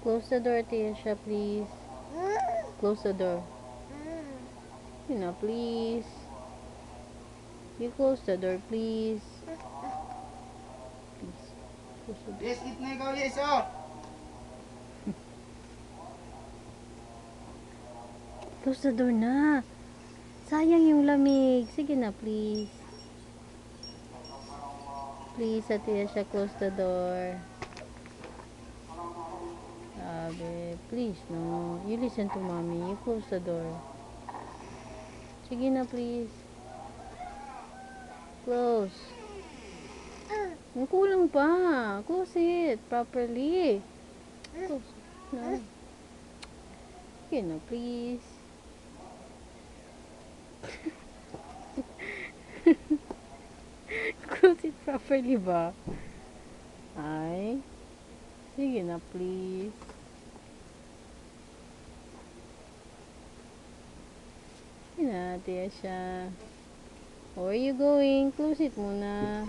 Close the door, Tiasha, please. Close the door. You know, please. You close the door, please. Please. Close the door. Yes, eat na ikaw, yes, oh. Close the door na. Sayang yung lamig. Sige na, please. Please, Tiasha, close the door. Sabi, please, no. You listen to mommy. You close the door. Sige na, please. Close. Ang kulang pa. Close it properly. Close. No. Sige na, please. Close it properly ba? Ay. Sige na, please. Sige na, Tiasha. Where are you going? Close it muna.